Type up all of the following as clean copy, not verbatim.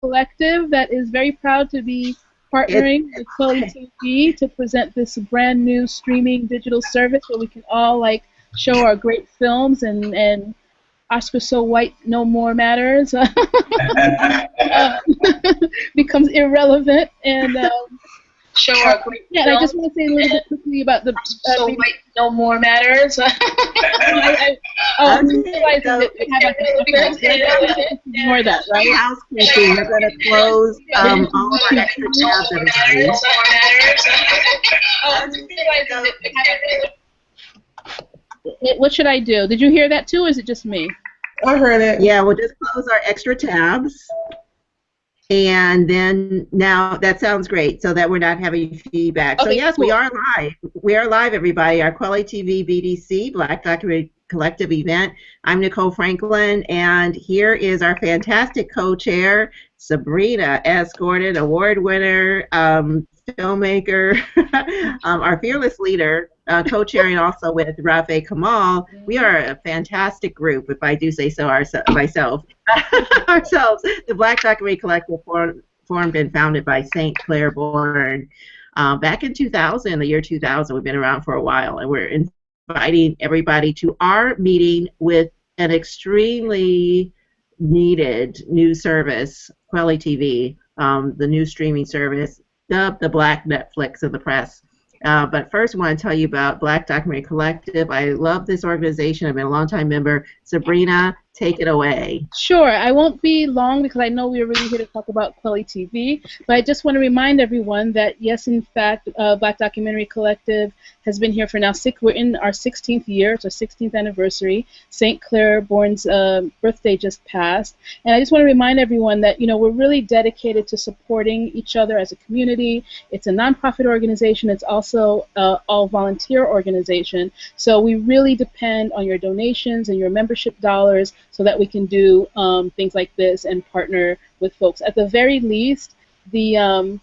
collective that is very proud to be partnering with kweliTV to present this brand new streaming digital service where we can all like show our great films and Oscar so white no more matters becomes irrelevant and show our great yeah, and I just want to say a little bit quickly about the so white no more matters. I'm realizing that we have a ignore that, right? Housekeeping. We're going to close all of our extra tabs, everybody. What should I do? Did you hear that too, or is it just me? I heard it. Yeah, we'll just close our extra tabs. And then now that sounds great, so that we're not having feedback. Okay, so yes, cool. We are live. We are live, everybody. Our kweliTV BDC, Black Documentary Collective event. I'm Nicole Franklin, and here is our fantastic co-chair, Sabrina S. Gordon, award winner, filmmaker, our fearless leader, co-chairing also with Rafe Kamal. We are a fantastic group, if I do say so myself. Ourselves, the Black Documentary Collective formed and founded by St. Clair Bourne back in 2000, the year 2000. We've been around for a while, and we're inviting everybody to our meeting with an extremely needed new service, kweliTV, the new streaming service, dubbed the Black Netflix of the press. But first I want to tell you about Black Documentary Collective. I love this organization. I've been a longtime member. Sabrina, take it away. Sure. I won't be long because I know we're really here to talk about kweliTV, but I just want to remind everyone that, yes, in fact, Black Documentary Collective has been here for now. We're in our 16th year. It's our 16th anniversary. St. Clair Bourne's birthday just passed. And I just want to remind everyone that, you know, we're really dedicated to supporting each other as a community. It's a nonprofit organization. It's also all volunteer organization. So we really depend on your donations and your membership dollars so that we can do things like this and partner with folks. At the very least, the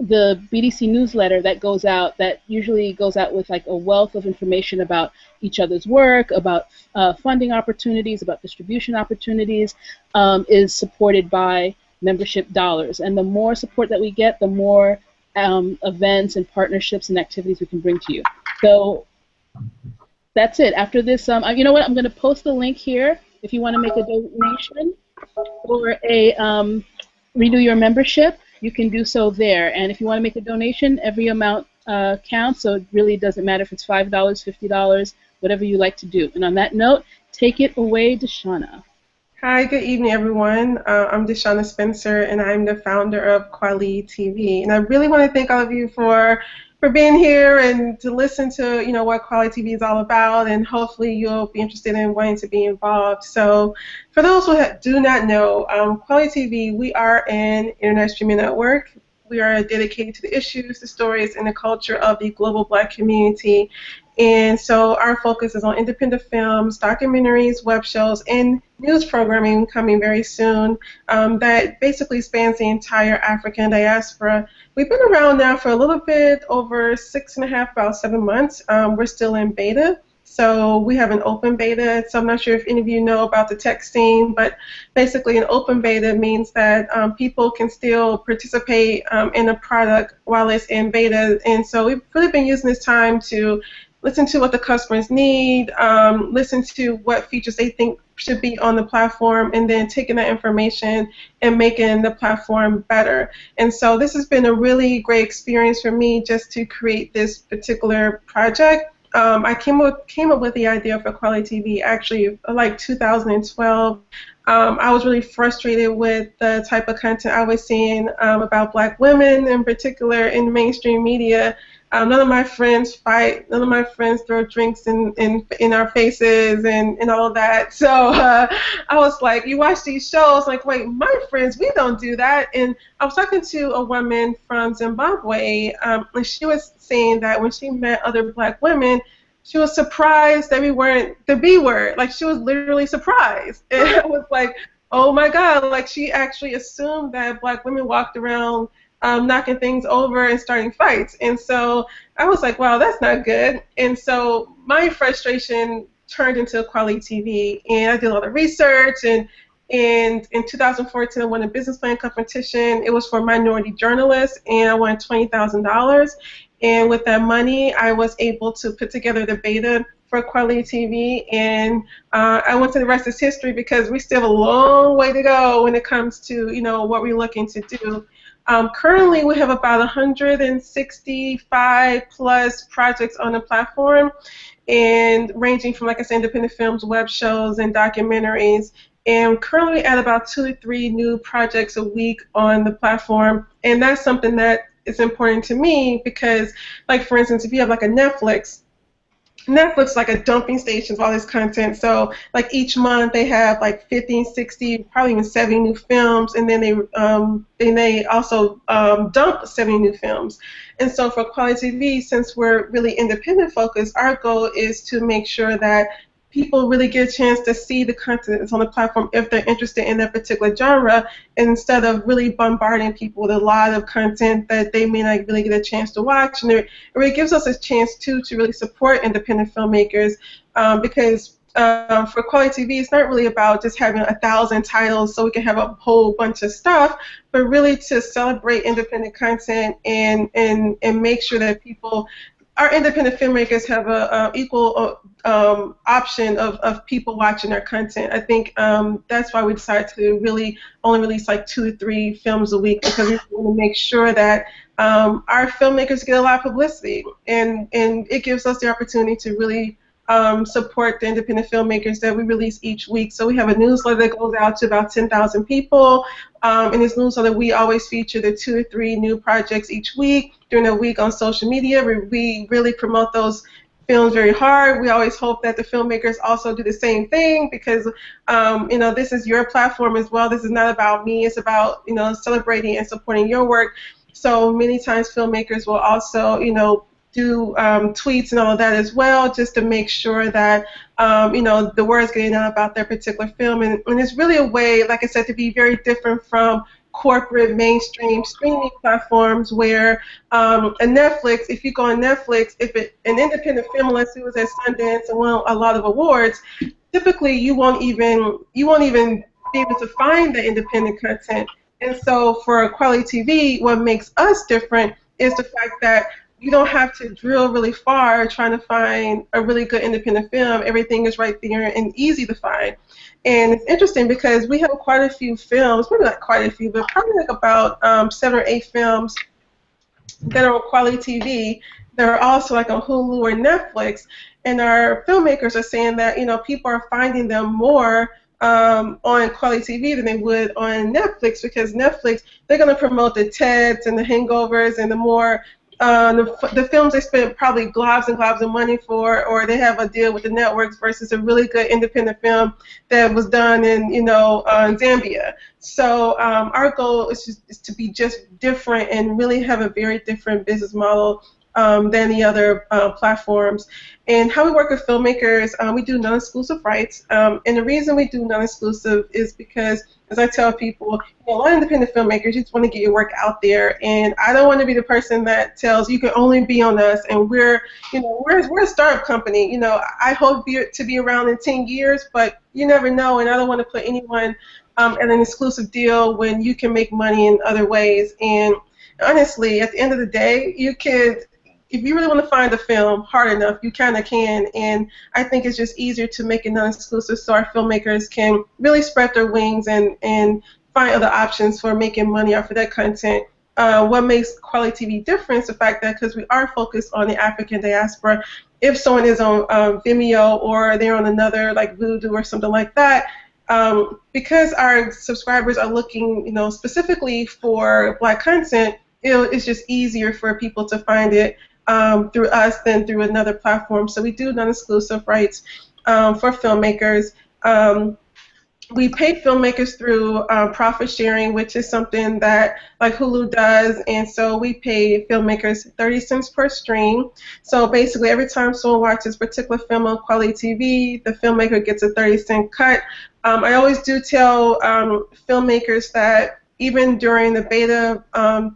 BDC newsletter that goes out, that usually goes out with like a wealth of information about each other's work, about funding opportunities, about distribution opportunities, is supported by membership dollars. And the more support that we get, the more events and partnerships and activities we can bring to you. So that's it. After this, you know what? I'm going to post the link here if you want to make a donation or a renew your membership. You can do so there. And if you want to make a donation, every amount counts, so it really doesn't matter if it's $5, $50, whatever you like to do. And on that note, take it away, Deshauna. Hi, good evening, everyone. I'm Deshauna Spencer, and I'm the founder of kweliTV. And I really want to thank all of you for being here and to listen to, you know, what kweliTV is all about, and hopefully you'll be interested in wanting to be involved. So for those who do not know, kweliTV, we are an internet streaming network. We are dedicated to the issues, the stories, and the culture of the global Black community. And so our focus is on independent films, documentaries, web shows, and news programming coming very soon that basically spans the entire African diaspora. We've been around now for a little bit over 6.5, about 7 months. We're still in beta. So we have an open beta. So I'm not sure if any of you know about the tech scene, but basically an open beta means that people can still participate in a product while it's in beta. And so we've really been using this time to listen to what the customers need, listen to what features they think should be on the platform, and then taking that information and making the platform better. And so this has been a really great experience for me just to create this particular project. I came up with the idea for kweliTV actually like 2012. I was really frustrated with the type of content I was seeing about Black women in particular in mainstream media. None of my friends fight. None of my friends throw drinks in our faces and all of that. So I was like, you watch these shows, like, wait, my friends, we don't do that. And I was talking to a woman from Zimbabwe, and she was saying that when she met other Black women, she was surprised that we weren't the B word. Like, she was literally surprised. And I was like, oh my God, like, she actually assumed that Black women walked around knocking things over and starting fights. And so I was like, wow, that's not good. And so my frustration turned into kweliTV, and I did a lot of research, and And in 2014, I won a business plan competition. It was for minority journalists, and I won $20,000. And with that money, I was able to put together the beta for kweliTV, and I went to the rest is history because we still have a long way to go when it comes to what we're looking to do. Currently, we have about 165 plus projects on the platform, and ranging from, like I said, independent films, web shows, and documentaries. And currently at about 2 to 3 new projects a week on the platform, and that's something that is important to me because, like, for instance, if you have like a Netflix like a dumping station of all this content. So like each month they have like 50, 60, probably even 70 new films, and then they also dump 70 new films. And so for kweliTV, since we're really independent focused, our goal is to make sure that people really get a chance to see the content that's on the platform if they're interested in that particular genre, instead of really bombarding people with a lot of content that they may not really get a chance to watch. And it really gives us a chance to really support independent filmmakers, because for kweliTV, it's not really about just having 1,000 titles so we can have a whole bunch of stuff, but really to celebrate independent content and make sure that our independent filmmakers have a equal option of people watching our content. I think that's why we decided to really only release like 2 to 3 films a week, because we want to make sure that our filmmakers get a lot of publicity, and it gives us the opportunity to really support the independent filmmakers that we release each week. So we have a newsletter that goes out to about 10,000 people. In this newsletter, we always feature the 2 or 3 new projects each week. During the week on social media, we really promote those films very hard. We always hope that the filmmakers also do the same thing, because this is your platform as well. This is not about me. It's about celebrating and supporting your work. So many times filmmakers will also do tweets and all of that as well, just to make sure that the word's getting out about their particular film. And it's really a way, like I said, to be very different from corporate mainstream streaming platforms where a Netflix, if you go on Netflix, if an independent film, let's say it was at Sundance and won a lot of awards, typically you won't even be able to find the independent content. And so for kweliTV, what makes us different is the fact that you don't have to drill really far trying to find a really good independent film. Everything is right there and easy to find. And it's interesting because we have quite a few films, maybe not quite a few, but probably like about 7 or 8 films that are on kweliTV that are also like on Hulu or Netflix. And our filmmakers are saying that people are finding them more on kweliTV than they would on Netflix, because Netflix, they're going to promote the TEDs and the Hangovers and the more the films they spent probably globs and globs of money for, or they have a deal with the networks, versus a really good independent film that was done in Zambia. So our goal is to be just different and really have a very different business model than the other platforms. And how we work with filmmakers, we do non-exclusive rights. And the reason we do non-exclusive is because, as I tell people, a lot of independent filmmakers, you just want to get your work out there. And I don't want to be the person that tells you can only be on us, and we're a startup company. I hope to be around in 10 years, but you never know. And I don't want to put anyone at an exclusive deal when you can make money in other ways. And honestly, at the end of the day, you could, if you really want to find a film hard enough, you kind of can. And I think it's just easier to make it non-exclusive so our filmmakers can really spread their wings and find other options for making money off of that content. What makes kweliTV different is the fact that because we are focused on the African diaspora, if someone is on Vimeo or they're on another like Vudu or something like that, because our subscribers are looking specifically for Black content, it's just easier for people to find it through us than through another platform. So we do non-exclusive rights for filmmakers. We pay filmmakers through profit sharing, which is something that like Hulu does, and so we pay filmmakers 30 cents per stream. So basically every time someone watches a particular film on kweliTV, the filmmaker gets a 30-cent cut. I always do tell filmmakers that even during the beta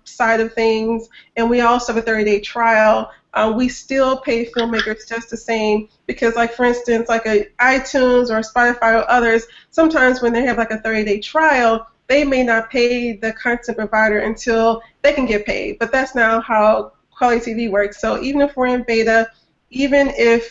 side of things, and we also have a 30-day trial. We still pay filmmakers just the same because, like, for instance, like a iTunes or Spotify or others, sometimes when they have like a 30-day trial, they may not pay the content provider until they can get paid. But that's not how kweliTV works. So even if we're in beta, even if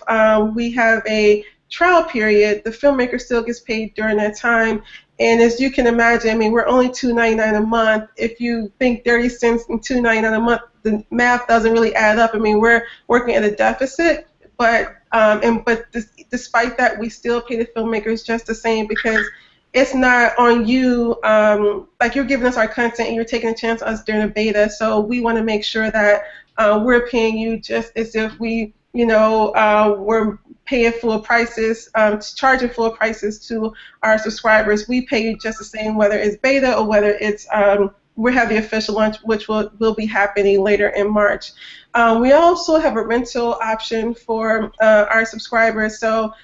we have a trial period, the filmmaker still gets paid during that time. And as you can imagine, I mean, we're only $2.99 a month. If you think 30 cents and $2.99 a month, the math doesn't really add up. I mean, we're working at a deficit, but despite that, we still pay the filmmakers just the same because it's not on you. Like, you're giving us our content and you're taking a chance on us during a beta. So we want to make sure that we're paying you just as if we, we're paying full prices, charging full prices to our subscribers. We pay you just the same, whether it's beta or whether it's we have the official launch, which will be happening later in March. We also have a rental option for our subscribers,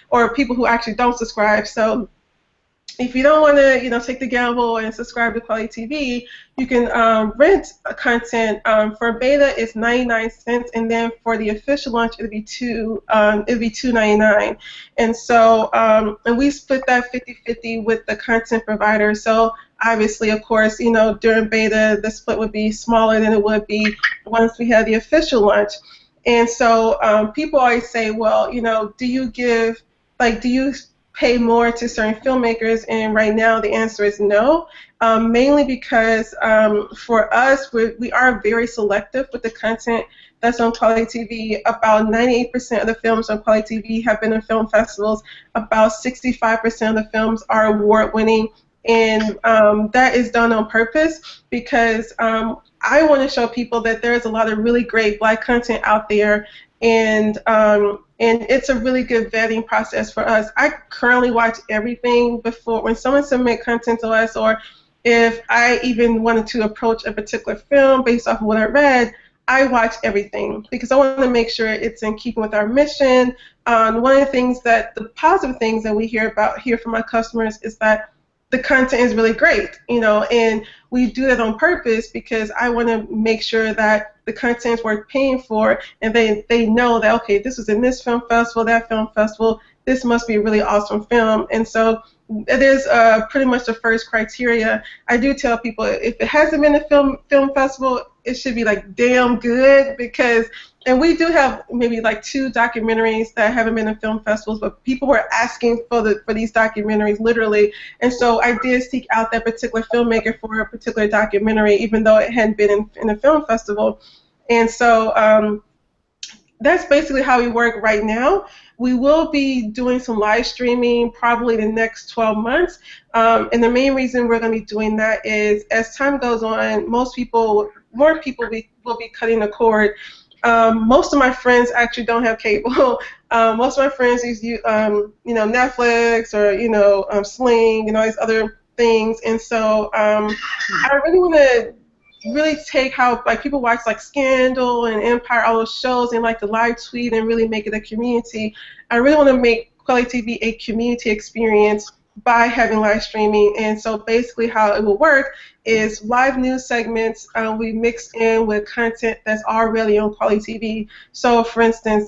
or people who actually don't subscribe. So if you don't want to, take the gamble and subscribe to kweliTV, you can rent content. For beta, it's 99 cents, and then for the official launch, it'll be $2.99. And so, and we split that 50-50 with the content provider. So obviously, of course, during beta, the split would be smaller than it would be once we have the official launch. And so, people always say, well, do you pay more to certain filmmakers? And right now the answer is no, mainly because for us, we are very selective with the content that's on kweliTV. About 98% of the films on kweliTV have been in film festivals. About 65% of the films are award-winning, and that is done on purpose because I want to show people that there's a lot of really great Black content out there, and it's a really good vetting process for us. I currently watch everything before when someone submits content to us, or if I even wanted to approach a particular film based off of what I read, I watch everything because I want to make sure it's in keeping with our mission. One of the positive things that we hear from our customers is that the content is really great, and we do that on purpose because I want to make sure that the content is worth paying for, and they know that, okay, this was in this film festival, that film festival, this must be a really awesome film. And so it is pretty much the first criteria. I do tell people if it hasn't been a film festival, it should be like damn good, because, and we do have maybe like 2 documentaries that haven't been in film festivals, but people were asking for these documentaries literally, and so I did seek out that particular filmmaker for a particular documentary, even though it hadn't been in a film festival. And so that's basically how we work right now. We will be doing some live streaming probably the next 12 months. And the main reason we're going to be doing that is as time goes on, more people will be cutting the cord. Most of my friends actually don't have cable. Most of my friends use Netflix or Sling and all these other things. And so I really want to take how people watch like Scandal and Empire, all those shows, and like the live tweet and really make it a community. I really want to make kweliTV a community experience by having live streaming. And so basically how it will work is live news segments we mix in with content that's already on kweliTV. So for instance,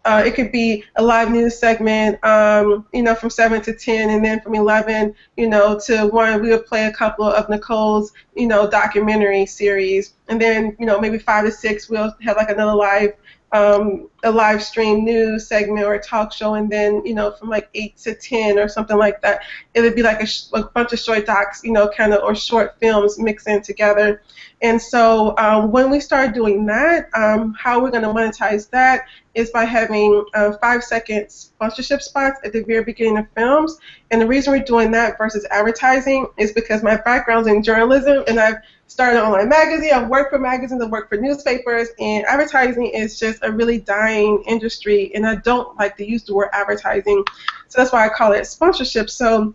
it could be a live news segment, from 7 to 10, and then from 11, to 1, we would play a couple of Nicole's, documentary series, and then, maybe 5 to 6, we'll have like another a live stream news segment or a talk show, and then, from like 8 to 10 or something like that, it would be like a bunch of short docs, or short films mixed in together. And so when we start doing that, how we're going to monetize that is by having 5-second sponsorship spots at the very beginning of films. And the reason we're doing that versus advertising is because my background's in journalism, and I've started an online magazine, I've worked for magazines, I've worked for newspapers, and advertising is just a really dying industry, and I don't like to use the word advertising, so that's why I call it sponsorship. So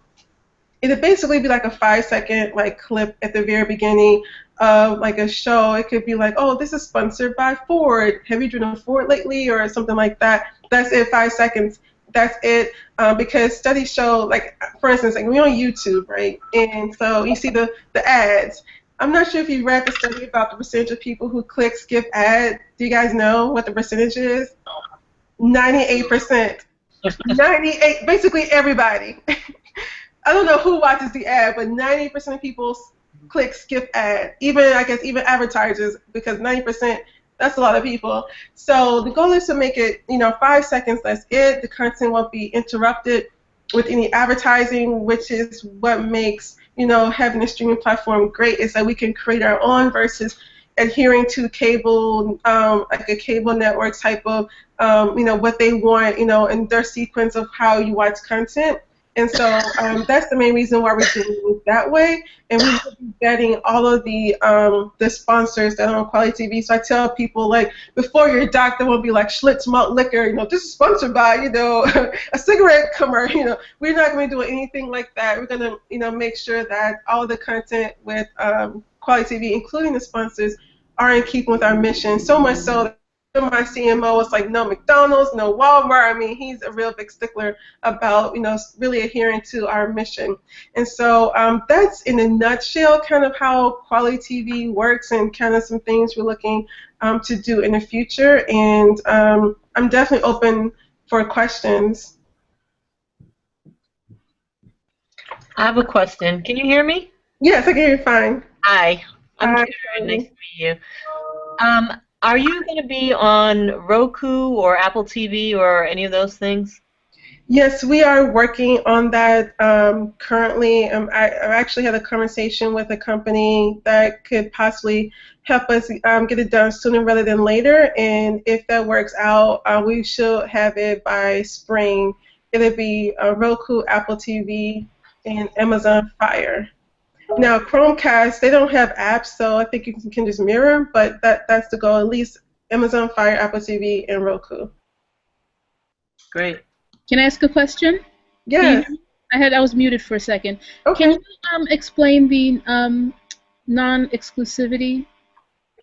it'd basically be like a 5-second clip at the very beginning of like a show. It could be like, oh, this is sponsored by Ford. Have you driven a Ford lately, or something like that? That's it, 5 seconds. that's it. Because studies show, like, for instance, like we're on YouTube, right? And so you see the ads. I'm not sure if you read the study about the percentage of people who click skip ad. Do you guys know what the percentage is? 98%. 98, basically everybody. I don't know who watches the ad, but 90% of people click skip ad. Even, I guess, even advertisers, because 90%, that's a lot of people. So the goal is to make it, 5 seconds, that's it. The content won't be interrupted with any advertising, which is what makes, having a streaming platform great, is that we can create our own versus adhering to cable, like a cable network type of, what they want, in their sequence of how you watch content. And so that's the main reason why we're doing it that way. And we will be vetting all of the sponsors that are on Quality TV. So I tell people, like, before your doctor will be like Schlitz Malt Liquor, this is sponsored by, a cigarette commercial. We're not going to do anything like that. We're going to, make sure that all the content with Quality TV, including the sponsors, are in keeping with our mission. So much so that my CMO is like, no McDonald's, no Walmart. I mean, he's a real big stickler about, really adhering to our mission. And so that's in a nutshell kind of how Quality TV works and kind of some things we're looking to do in the future. And I'm definitely open for questions. I have a question. Can you hear me? Yes, I can hear you fine. Hi. I'm Hi. Karen. Nice to meet you. Are you going to be on Roku or Apple TV or any of those things? Yes, we are working on that currently. I actually had a conversation with a company that could possibly help us get it done sooner rather than later. And if that works out, we should have it by spring. It'll be Roku, Apple TV, and Amazon Fire. Now, Chromecast, they don't have apps, so I think you can just mirror, but that's the goal, at least Amazon Fire, Apple TV, and Roku. Great. Can I ask a question? Yes. I was muted for a second. Okay. Can you explain the non-exclusivity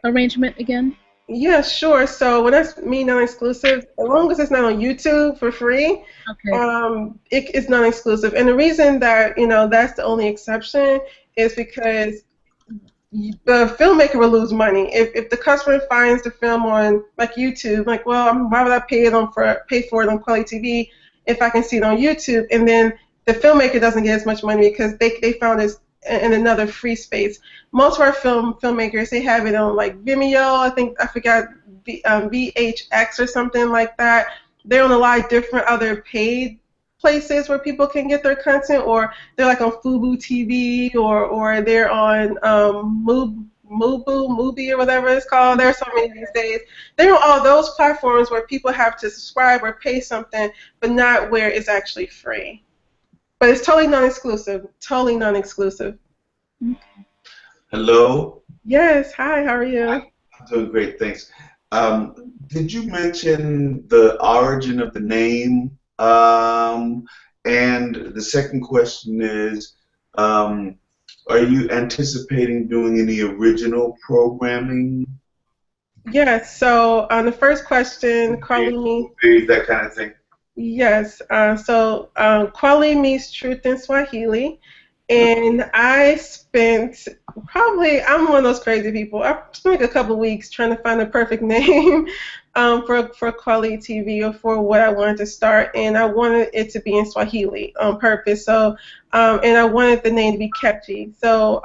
arrangement again? Yeah, sure. So when I mean non-exclusive, as long as it's not on YouTube for free, Okay. It's non-exclusive. And the reason that that's the only exception is because the filmmaker will lose money if the customer finds the film on like YouTube. Like, well, why would I pay for it on Quality TV if I can see it on YouTube? And then the filmmaker doesn't get as much money because they found this in another free space. Most of our filmmakers, they have it on like Vimeo. I forgot VHX or something like that. They're on a lot of different other paid places where people can get their content, or they're like on Fubo TV, or they're on Mubi or whatever it's called. There are so many these days. They're on all those platforms where people have to subscribe or pay something, but not where it's actually free. But it's totally non-exclusive. Totally non-exclusive. Hello. Yes. Hi. How are you? I'm doing great, thanks. Did you mention the origin of the name? And the second question is, are you anticipating doing any original programming? Yes. So on the first question, Carly, that kind of thing. yes. So Kweli means truth in Swahili. And I spent I'm one of those crazy people. I spent like a couple of weeks trying to find the perfect name for Quality TV, or for what I wanted to start. And I wanted it to be in Swahili on purpose. So, and I wanted the name to be catchy. So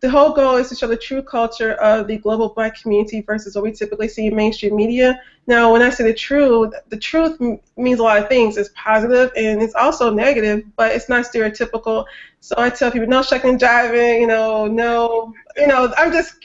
the whole goal is to show the true culture of the global Black community versus what we typically see in mainstream media. Now, when I say the truth means a lot of things. It's positive and it's also negative, but it's not stereotypical. So I tell people, no shucking and jiving, I'm just,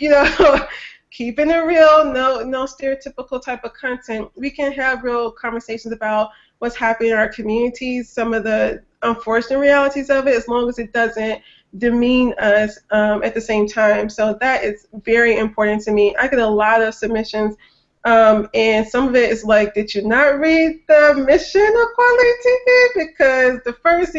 keeping it real, no stereotypical type of content. We can have real conversations about what's happening in our communities, some of the unfortunate realities of it, as long as it doesn't demean us at the same time. So that is very important to me. I get a lot of submissions, and some of it is like, did you not read the mission of Quality TV? Because the first,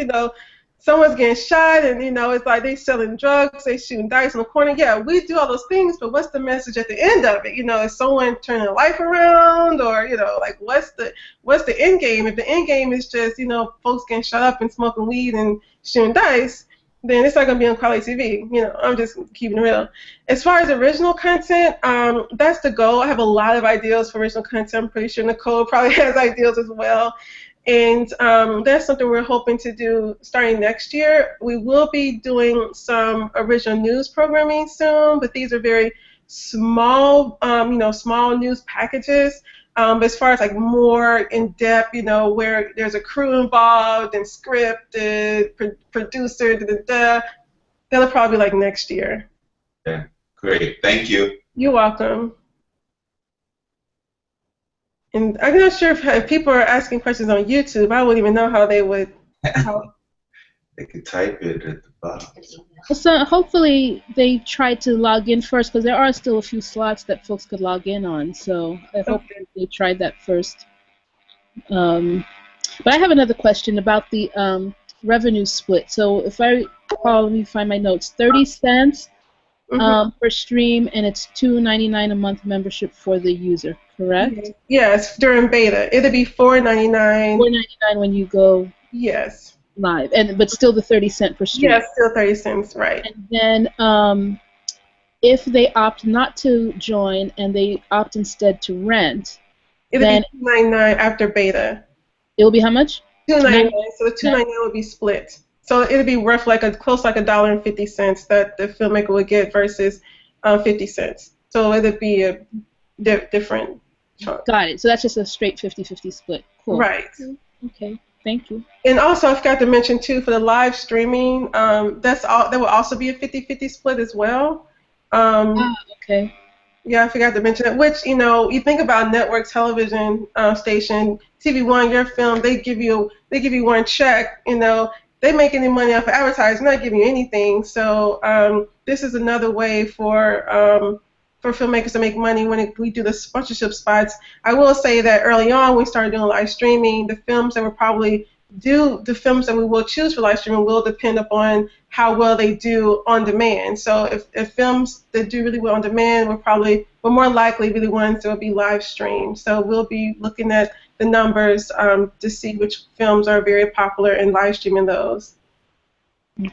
someone's getting shot, and it's like they selling drugs, they shooting dice in the corner. Yeah, we do all those things, but what's the message at the end of it? Is someone turning life around, or like what's the end game? If the end game is just folks getting shot up and smoking weed and shooting dice, then it's not gonna be on quality TV. I'm just keeping it real. As far as original content, that's the goal. I have a lot of ideas for original content. I'm pretty sure Nicole probably has ideas as well. And that's something we're hoping to do starting next year. We will be doing some original news programming soon, but these are very small, small news packages. But as far as like more in depth, where there's a crew involved and scripted, producer, that'll probably be like next year. Yeah, great. Thank you. You're welcome. And I'm not sure if people are asking questions on YouTube. I wouldn't even know how they would. They could type it at the bottom. So hopefully they try to log in first, because there are still a few slots that folks could log in on. So I hope they tried that first. But I have another question about the revenue split. So if I recall, let me find my notes. 30 cents per stream, and it's $2.99 a month membership for the user, correct? Yes, during beta. It'll be $4.99. $4.99 when you go live, but still the 30 cents per stream. Yes, still 30 cents, right. And then if they opt not to join and they opt instead to rent, it'll be $2.99 after beta. It will be how much? $2.99. So the $2.99 will be split. So it'll be worth close like $1.50 that the filmmaker would get versus 50 cents. So it'll be a different chunk. Got it. So that's just a straight 50-50 split. Cool. Right. Okay. Thank you. And also, I forgot to mention too, for the live streaming, that will also be a 50-50 split as well. Okay. Yeah, I forgot to mention that. Which you think about network television station, TV One, your film, they give you one check. They make any money off of advertising, not giving you anything. So this is another way for filmmakers to make money when we do the sponsorship spots. I will say that early on, when we started doing live streaming, the films that we will choose for live streaming will depend upon how well they do on demand. So if films that do really well on demand, we're more likely be the ones that will be live streamed. So we'll be looking at the numbers to see which films are very popular and live streaming those. I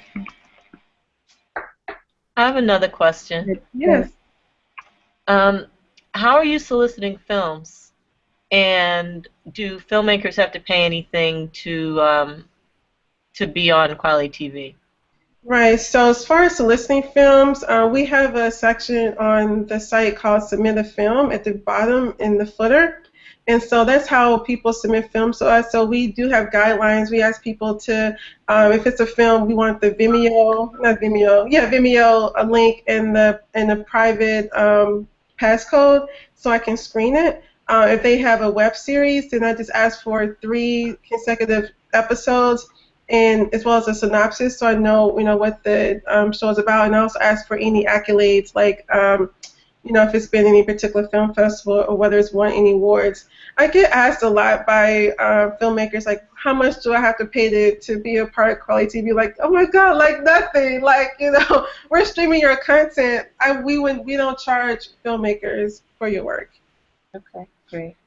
have another question. Yes. How are you soliciting films? And do filmmakers have to pay anything to be on Quality TV? Right. So as far as soliciting films, we have a section on the site called Submit a Film at the bottom in the footer. And so that's how people submit films to us. So we do have guidelines. We ask people to, if it's a film, we want the Vimeo a link and the private passcode so I can screen it. If they have a web series, then I just ask for 3 consecutive episodes, and as well as a synopsis, so I know what the show is about. And I also ask for any accolades, like if it's been any particular film festival or whether it's won any awards. I get asked a lot by filmmakers, like, how much do I have to pay to be a part of Quality TV? Like, oh my God, like nothing. Like, we're streaming your content. We don't charge filmmakers for your work. Okay, great.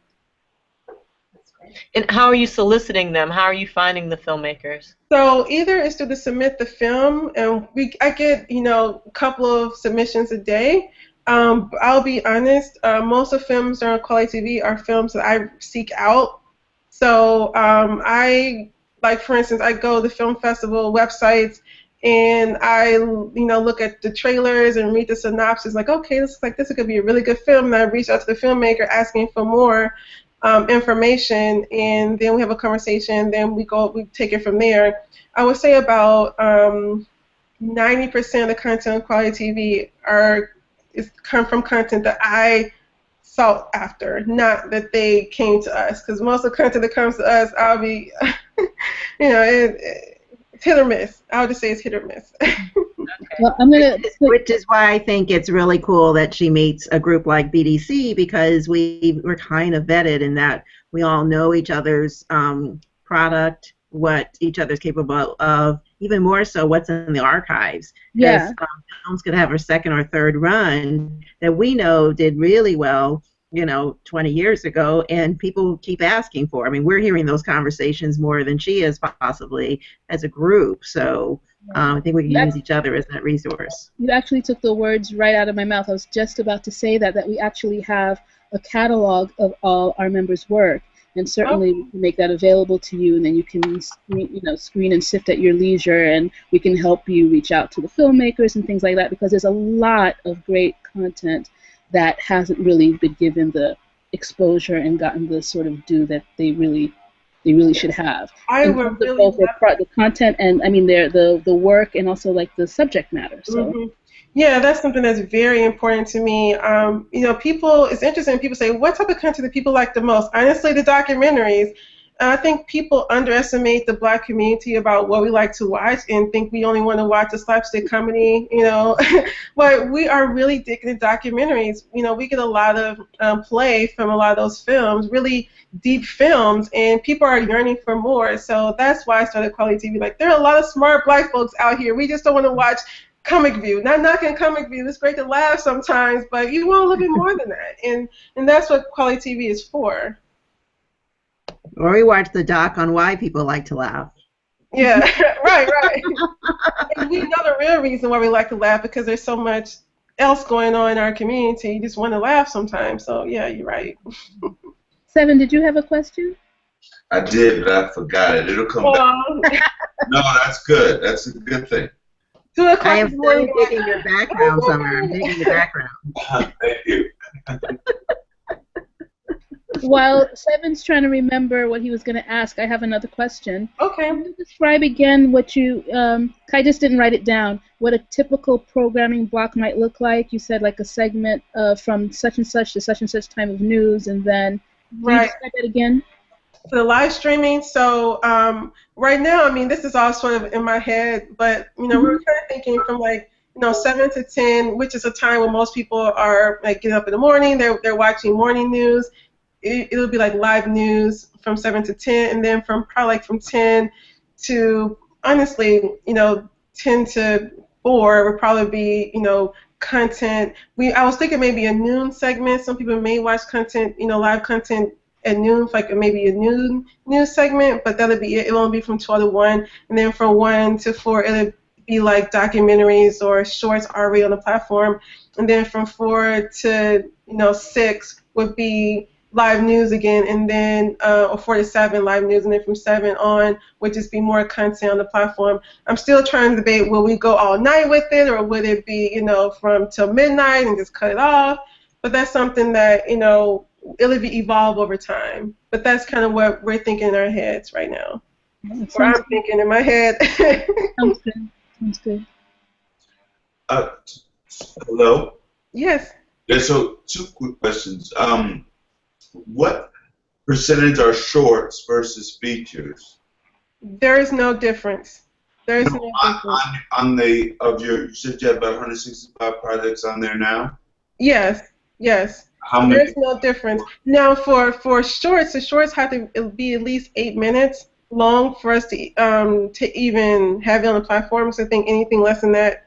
That's great. And how are you soliciting them? How are you finding the filmmakers? So either it's to submit the film, and I get a couple of submissions a day. I'll be honest, most of the films that are on Quality TV are films that I seek out. So for instance, I go to the film festival websites and I look at the trailers and read the synopsis, like, okay, this could be a really good film, and I reach out to the filmmaker asking for more information, and then we have a conversation, then we take it from there. I would say about 90% of the content on Quality TV come from content that I sought after, not that they came to us. Because most of the content that comes to us, I'll be, it's hit or miss. I would just say it's hit or miss. Well, which is why I think it's really cool that she meets a group like BDC, because we're kind of vetted in that we all know each other's product, what each other's capable of, even more so what's in the archives. Yeah. Because films could have a second or third run that we know did really well, 20 years ago, and people keep asking for. I mean, we're hearing those conversations more than she is possibly as a group. So I think we can use each other as that resource. You actually took the words right out of my mouth. I was just about to say that we actually have a catalog of all our members' work, and certainly we can make that available to you, and then you can screen and sift at your leisure, and we can help you reach out to the filmmakers and things like that, because there's a lot of great content that hasn't really been given the exposure and gotten the sort of due that they really should have. I in would terms of really both love the content and the work, and also like the subject matter. So. Yeah, that's something that's very important to me. People, it's interesting, people say, what type of content do people like the most? Honestly, the documentaries. I think people underestimate the Black community about what we like to watch and think we only want to watch a slapstick comedy, but we are really digging the documentaries. We get a lot of play from a lot of those films, really deep films, and people are yearning for more. So that's why I started kweliTV. Like, there are a lot of smart Black folks out here. We just don't want to watch Comic View. Not knocking Comic View. It's great to laugh sometimes, but you want a little bit more than that. And that's what kweliTV is for. Or we watch the doc on why people like to laugh. Yeah, right. And we know the real reason why we like to laugh, because there's so much else going on in our community. You just want to laugh sometimes. So, yeah, you're right. Seven, did you have a question? I did, but I forgot it. It'll come back. No, that's good. That's a good thing. I am still digging your background, Summer. I'm digging your background. Thank you. While Seven's trying to remember what he was going to ask, I have another question. Okay. Can you describe again what you, I just didn't write it down, what a typical programming block might look like? You said like a segment from such and such to such and such time of news, and then, can you describe that again? For the live streaming, so right now, I mean, this is all sort of in my head, but, we were kind of thinking from like, 7 to 10, which is a time when most people are like getting up in the morning, they're watching morning news. It'll be like live news from 7 to 10, and then from 10 to, honestly, 10 to 4 would probably be, content. I was thinking maybe a noon segment. Some people may watch content, live content at noon, like maybe a noon news segment, but that'll be it. It won't be from 12 to 1, and then from 1 to 4, it'll be like documentaries or shorts already on the platform, and then from 4 to 6 would be live news again, and then or 4 to 7 live news, and then from 7 on would just be more content on the platform. I'm still trying to debate, will we go all night with it, or would it be from till midnight and just cut it off? But that's something that it'll evolve over time. But that's kind of what we're thinking in our heads right now. Or I'm thinking in my head. Sounds good. Sounds good. Hello? Yes. Yeah, so 2 quick questions. What percentage are shorts versus features? There is no difference. There is no difference. You said you have about 165 projects on there now? Yes. How many? There's no difference. Now for shorts, the shorts have to be at least 8 minutes long for us to even have it on the platform. So I think anything less than that,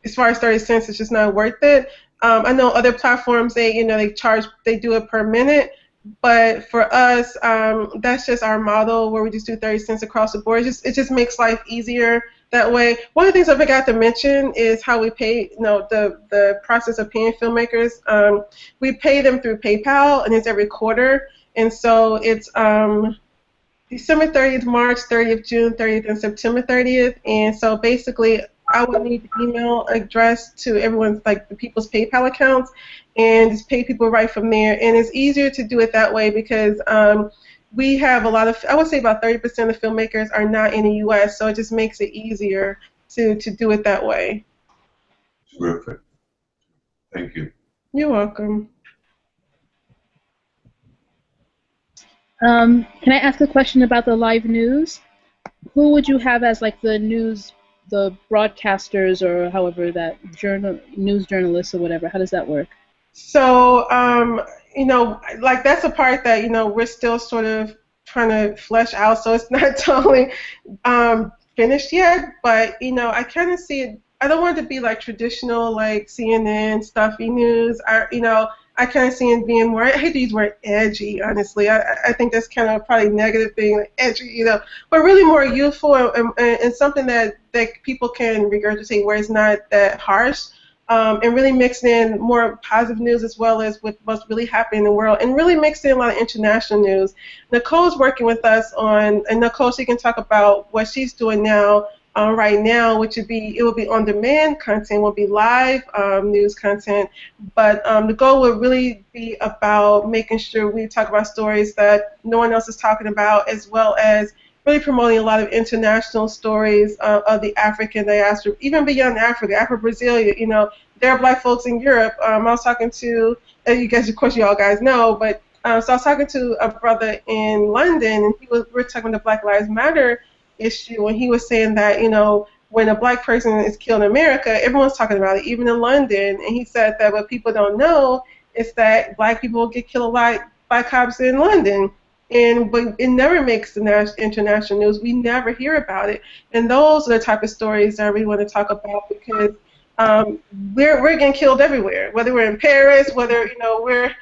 as far as 30 cents, it's just not worth it. I know other platforms, they do it per minute. But for us, that's just our model, where we just do 30 cents across the board. It just makes life easier that way. One of the things I forgot to mention is how we pay, the process of paying filmmakers. We pay them through PayPal, and it's every quarter. And so it's December 30th, March 30th, June 30th, and September 30th. And so basically, I would need the email address to everyone's, like the people's PayPal accounts, and just pay people right from there. And it's easier to do it that way because we have a lot of, I would say about 30% of filmmakers are not in the U.S., so it just makes it easier to do it that way. Terrific. Thank you. You're welcome. Can I ask a question about the live news? Who would you have as like the broadcasters, or however that news journalists or whatever? How does that work? So, like that's a part that, we're still sort of trying to flesh out, so it's not totally finished yet, but I kind of see it. I don't want it to be like traditional, like CNN stuffy news. I kind of see it being more. I hate to use the word edgy, honestly. I think that's kind of probably a negative thing, like edgy, but really more youthful and something that people can regurgitate, where it's not that harsh. And really mixed in more positive news as well as with what's really happening in the world, and really mixed in a lot of international news. Nicole's working with us and Nicole, she can talk about what she's doing now, right now, which it will be on-demand content, will be live news content, but the goal will really be about making sure we talk about stories that no one else is talking about, as well as really promoting a lot of international stories of the African diaspora, even beyond Africa, Brazil. There are Black folks in Europe. I was talking to, you guys, of course, you all guys know, but so I was talking to a brother in London, and we were talking about the Black Lives Matter issue, and he was saying that when a Black person is killed in America, everyone's talking about it, even in London. And he said that what people don't know is that Black people get killed a lot by cops in London. But it never makes the international news. We never hear about it. And those are the type of stories that we want to talk about, because we're getting killed everywhere. Whether we're in Paris, whether we're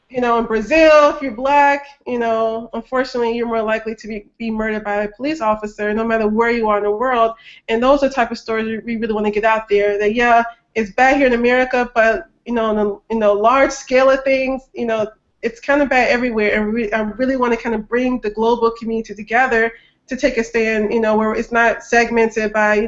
in Brazil, if you're Black, unfortunately you're more likely to be murdered by a police officer, no matter where you are in the world. And those are the type of stories we really want to get out there. That it's bad here in America, but in the large scale of things, it's kind of bad everywhere, and I really want to kind of bring the global community together to take a stand, where it's not segmented by,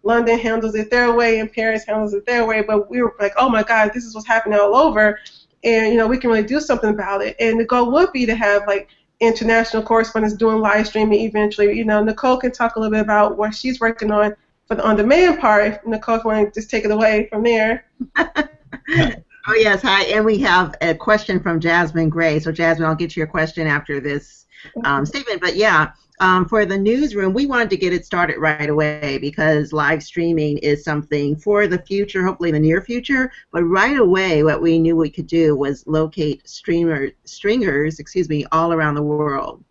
London handles it their way and Paris handles it their way, but we were like, oh my God, this is what's happening all over, and we can really do something about it. And the goal would be to have like international correspondents doing live streaming eventually. Nicole can talk a little bit about what she's working on for the on-demand part. If Nicole, if you want to just take it away from there. Oh, yes. Hi. And we have a question from Jasmine Gray. So, Jasmine, I'll get to your question after this statement. But, yeah, for the newsroom, we wanted to get it started right away, because live streaming is something for the future, hopefully the near future. But right away, what we knew we could do was locate stringers, all around the world.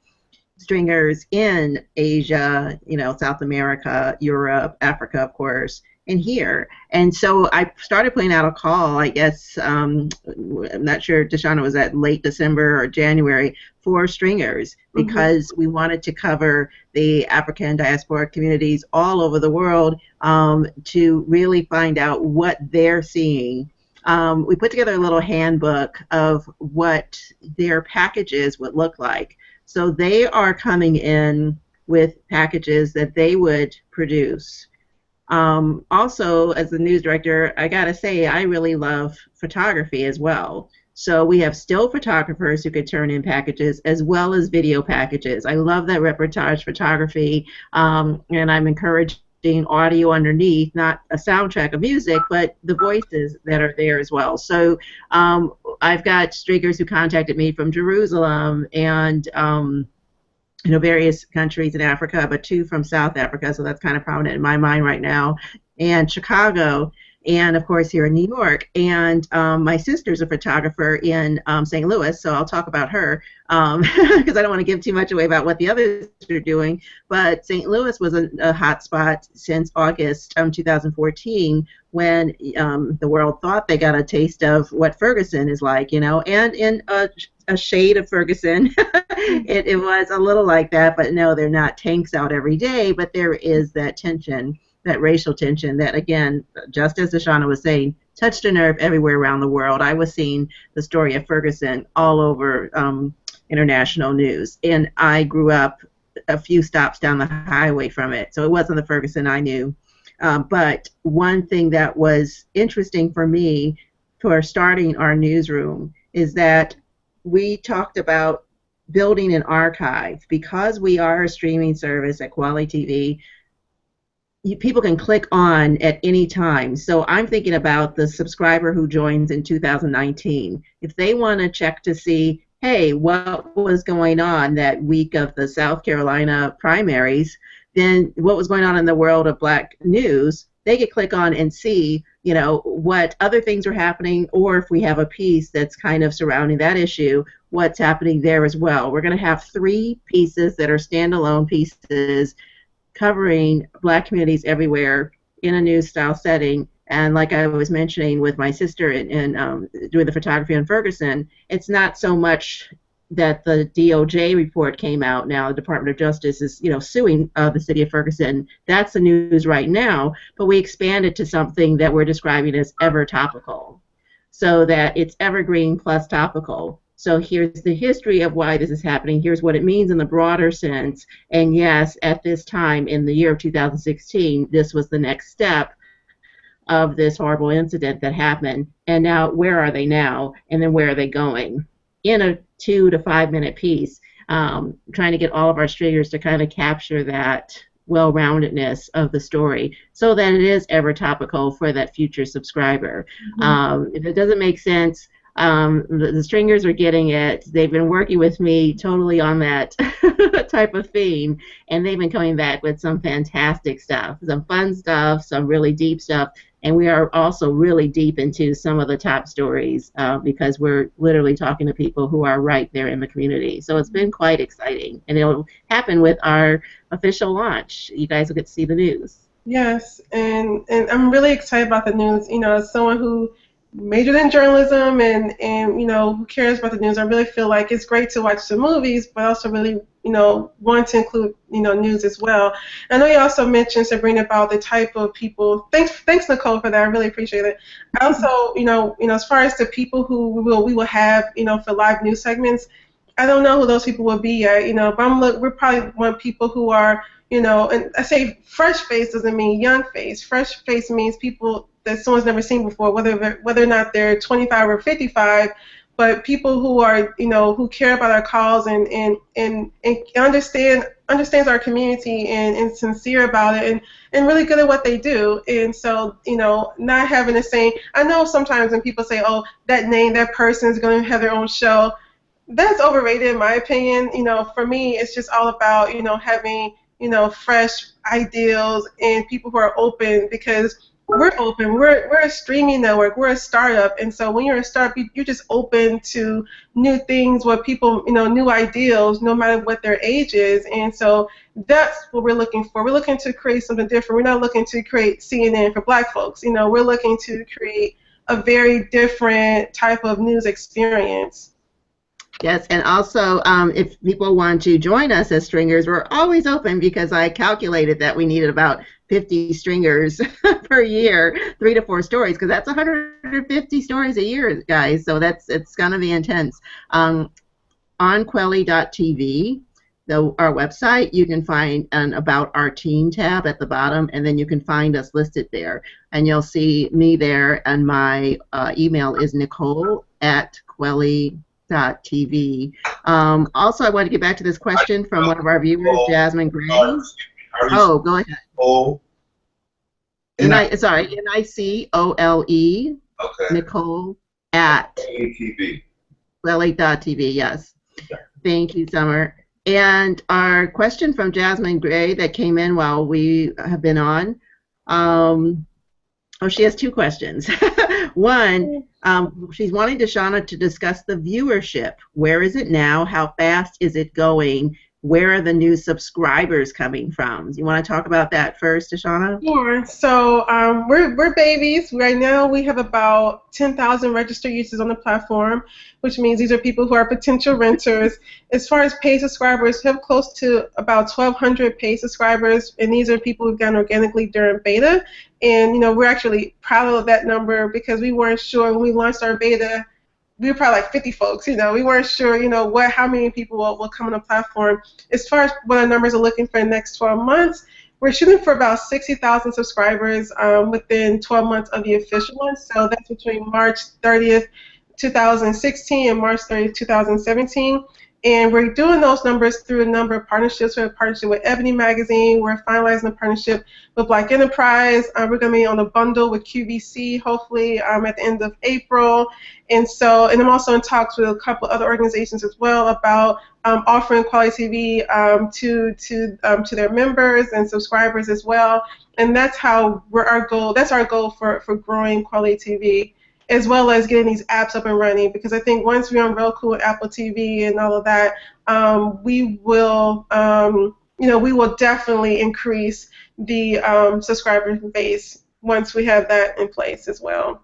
Stringers in Asia, South America, Europe, Africa, of course, and here. And so I started putting out a call, I guess, I'm not sure, Deshauna, was that late December or January, for stringers, because we wanted to cover the African diaspora communities all over the world, to really find out what they're seeing. We put together a little handbook of what their packages would look like. So they are coming in with packages that they would produce. Also, as the news director, I gotta say, I really love photography as well. So we have still photographers who could turn in packages, as well as video packages. I love that reportage photography, and I'm encouraging audio underneath, not a soundtrack of music, but the voices that are there as well. So I've got stringers who contacted me from Jerusalem and various countries in Africa, but 2 from South Africa, so that's kind of prominent in my mind right now, and Chicago, and of course here in New York. And my sister's a photographer in St. Louis, so I'll talk about her, because I don't want to give too much away about what the others are doing. But St. Louis was a hot spot since August 2014, when the world thought they got a taste of what Ferguson is like, and in a shade of Ferguson. it was a little like that, but no, they're not tanks out every day, but there is that tension, that racial tension that, again, just as Deshauna was saying, touched a nerve everywhere around the world. I was seeing the story of Ferguson all over international news, and I grew up a few stops down the highway from it, so it wasn't the Ferguson I knew. But one thing that was interesting for me for starting our newsroom is that we talked about building an archive. Because we are a streaming service at kweliTV, people can click on at any time. So I'm thinking about the subscriber who joins in 2019. If they want to check to see, hey, what was going on that week of the South Carolina primaries, then what was going on in the world of Black news, they could click on and see, what other things are happening, or if we have a piece that's kind of surrounding that issue, what's happening there as well. We're going to have 3 pieces that are standalone pieces covering Black communities everywhere in a news style setting. And like I was mentioning with my sister in doing the photography in Ferguson, it's not so much that the DOJ report came out now. The Department of Justice is, suing the city of Ferguson. That's the news right now. But we expanded to something that we're describing as ever topical, so that it's evergreen plus topical. So here's the history of why this is happening. Here's what it means in the broader sense. And yes, at this time in the year of 2016, this was the next step of this horrible incident that happened. And now, where are they now? And then where are they going? In a 2 to 5 minute piece, trying to get all of our stringers to kind of capture that well-roundedness of the story so that it is ever topical for that future subscriber. If it doesn't make sense, the stringers are getting it. They've been working with me totally on that type of theme, and they've been coming back with some fantastic stuff, some fun stuff, some really deep stuff. And we are also really deep into some of the top stories because we're literally talking to people who are right there in the community. So it's been quite exciting. And it'll happen with our official launch. You guys will get to see the news. Yes, and I'm really excited about the news. As someone who majored in journalism and who cares about the news, I really feel like it's great to watch the movies, but also really want to include news as well. I know you also mentioned, Sabrina, about the type of people. Thanks Nicole for that. I really appreciate it. I also as far as the people who we will have for live news segments, I don't know who those people will be yet. But we're probably want people who are and I say fresh face doesn't mean young face. Fresh face means people that someone's never seen before, whether or not they're 25 or 55, but people who are who care about our cause and understands our community and sincere about it and really good at what they do. And so not having the same. I know sometimes when people say, oh, that person is going to have their own show, that's overrated in my opinion. For me, it's just all about having fresh ideals and people who are open, because we're open. We're a streaming network. We're a startup, and so when you're a startup, you're just open to new things, what people, new ideals, no matter what their age is. And so that's what we're looking for. We're looking to create something different. We're not looking to create CNN for Black folks. We're looking to create a very different type of news experience. Yes, and also if people want to join us as stringers, we're always open, because I calculated that we needed about 50 stringers per year, 3 to 4 stories, because that's 150 stories a year, guys. So it's going to be intense. On kweli.tv, our website, you can find an About Our Team tab at the bottom, and then you can find us listed there. And you'll see me there, and my email is nicole@kweli.tv. Also, I want to get back to this question from one of our viewers, Jasmine Gray. Oh, go ahead. Nicole. Okay. Nicole at kweli.tv. Yes. Okay. Thank you, Summer. And our question from Jasmine Gray that came in while we have been on. She has 2 questions. One, she's wanting Deshauna to discuss the viewership. Where is it now? How fast is it going? Where are the new subscribers coming from? You want to talk about that first, Deshauna? Sure. So we're babies. Right now we have about 10,000 registered users on the platform, which means these are people who are potential renters. As far as paid subscribers, we have close to about 1,200 paid subscribers, and these are people who've gotten organically during beta. And we're actually proud of that number, because we weren't sure when we launched our beta. We were probably like 50 folks, we weren't sure, how many people will come on the platform. As far as what our numbers are looking for in the next 12 months, we're shooting for about 60,000 subscribers within 12 months of the official one. So that's between March 30th, 2016 and March 30th, 2017. And we're doing those numbers through a number of partnerships. We have a partnership with Ebony Magazine. We're finalizing a partnership with Black Enterprise. We're going to be on a bundle with QVC, hopefully at the end of April. And I'm also in talks with a couple other organizations as well about offering kweliTV to their members and subscribers as well. And that's our goal. That's our goal for growing kweliTV, as well as getting these apps up and running, because I think once we're on Roku and Apple TV and all of that, we will we will definitely increase the subscriber base once we have that in place as well.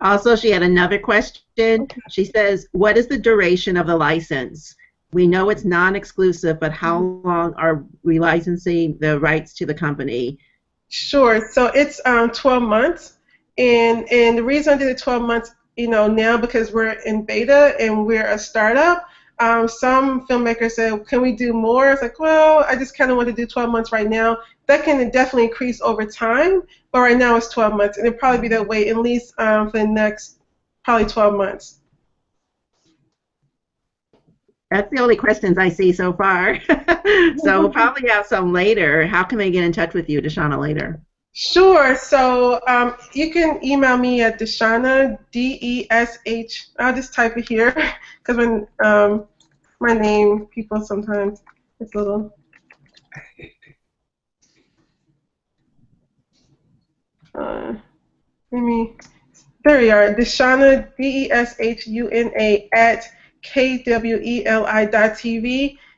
Also, she had another question. She says, what is the duration of the license? We know it's non-exclusive, but how long are we licensing the rights to the company? Sure. So it's 12 months. And the reason I did it 12 months, now because we're in beta and we're a startup, some filmmakers said, can we do more? It's like, well, I just kind of want to do 12 months right now. That can definitely increase over time, but right now it's 12 months. And it'll probably be that way at least for the next probably 12 months. That's the only questions I see so far. So we'll probably have some later. How can they get in touch with you, Deshauna, later? Sure. So you can email me at Deshauna, D-E-S-H. I'll just type it here because when my name, people sometimes, it's a little... there we are, Deshauna, D-E-S-H-U-N-A, at kweli.tv.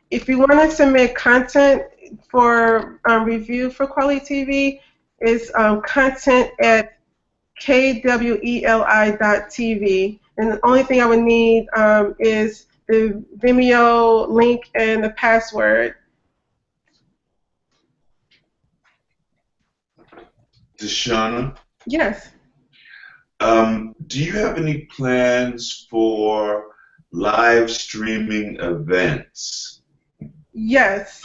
If you want to submit content for review for kweliTV, it's content at kweli.tv. And the only thing I would need is the Vimeo link and the password. Deshauna? Yes. Do you have any plans for live streaming events? Yes.